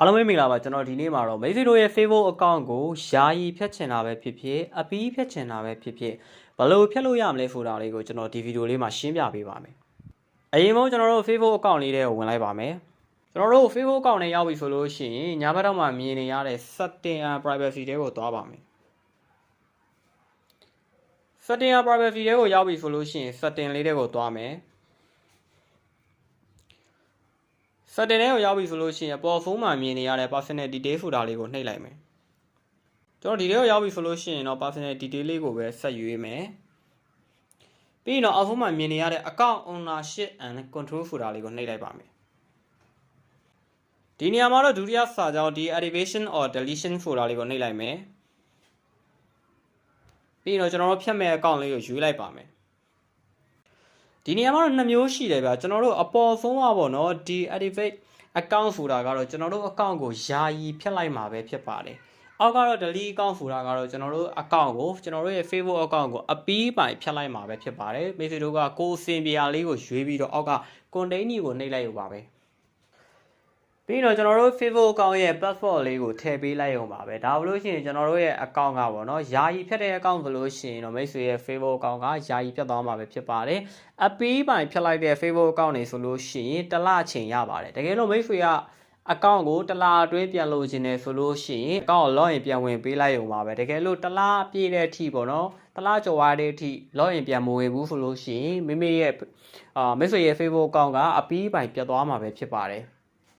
အားလုံးပဲမင်္ဂလာပါကျွန်တော်ဒီနေ့မှာတော့မိတ်ဆွေတို့ရဲ့ Facebook account ကိုယာယီဖြတ်ချင်တာပဲဖြစ်ဖြစ်အပီးဖြတ်ချင်တာပဲဖြစ်ဖြစ်ဘယ်လိုဖြတ်လို့ရမလဲဆိုတာလေးကိုကျွန်တော်ဒီဗီဒီယိုလေးမှာရှင်းပြပေးပါမယ်။အရင်ဆုံးကျွန်တော်တို့ Facebook account လေးတွေကိုဝင်လိုက်ပါမယ်။ကျွန်တော်တို့ Facebook account နဲ့ရောက်ပြီဆိုလို့ရှိရင်ညာဘက်တော့မှမြင်နေရတဲ့ setting and privacy တွေကိုသွားပါမယ်။ setting and privacy တွေကိုရောက်ပြီဆိုလို့ရှိရင် setting လေးတွေကိုသွားမယ်။ setting တွေကိုရောက်ပြီဆိုလို့ရှိရင်အပေါ်ဖုန်းမှာမြင်နေရတဲ့ personal detail ဆိုတာလေးကိုနှိပ်လိုက်မယ်ကျွန်တော်ဒီလေးကိုရောက်ပြီဆိုလို့ရှိရင်တော့ personal detail လေးကိုပဲဆက်ရွေးမယ်ပြီးရင်တော့အောက်ဖုန်းမှာမြင်နေရတဲ့ account ownership and control ဆိုတာလေးကိုနှိပ်လိုက်ပါမယ်ဒီနေရာမှာတော့ဒုတိယစာကြောင်း deactivation or deletion ဆိုတာလေးကိုနှိပ်လိုက်မယ်ပြီးရင်တော့ကျွန်တော်တို့ဖြတ်မဲ့ account လေးကိုရွေးလိုက်ပါမယ်ဒီနေရာမှာတော့2မျိုးရှိတယ်ဗျာကျွန်တော်တို့အပေါ်ဖုန်းကပေါ့နော် deactivate account ဆိုတာကတော့ကျွန်တော်တို့ account ကိုယာယီဖြတ်လိုက်မှာပဲဖြစ်ပါတယ်အောက်ကတော့ delete account ဆိုတာကတော့ကျွန်တော်တို့ account ကိုကျွန်တော်တို့ရဲ့ Facebook account ကိုအပီးပိုင်ဖြတ်လိုက်မှာပဲဖြစ်ပါတယ်မိတ်ဆွေတို့ကကိုယ်စင်ပြာလေးကိုရွေးပြီးတော့အောက်က container ကိုနှိပ်လိုက်ရုံပါပဲပြီးတော့ကျွန်တော်တို့ Facebook account ရဲ့ password လေးကိုထည့်ပေးလိုက်ရုံပါပဲဒါဘလို့ရှိရင်ကျွန်တော်တို့ရဲ့ account ကပေါ့နော်ယာယီဖြတ်တဲ့ account ဆိုလို့ရှိရင်တော့မိတ်ဆွေရဲ့ Facebook account ကယာယီဖြတ်သွားမှာပဲဖြစ်ပါတယ်အပီးပိုင်ဖြတ်လိုက်တဲ့ Facebook account နေဆိုလို့ရှိရင်တစ်လချိန်ရပါတယ်တကယ်လို့မိတ်ဆွေက account ကိုတစ်လအတွင်းပြန်လို့ခြင်းနေဆိုလို့ရှိရင် account ကို login ပြန်ဝင်ပေးလိုက်ရုံပါပဲတကယ်လို့တစ်လပြည့်တဲ့အထိပေါ့နော်တစ်လကျော်သွားတဲ့အထိ login ပြန်မဝင်ဘူးဆိုလို့ရှိရင်မိမိရဲ့မိတ်ဆွေရဲ့ Facebook account ကအပီးပိုင်ပြတ်သွားမှာပဲဖြစ်ပါတယ်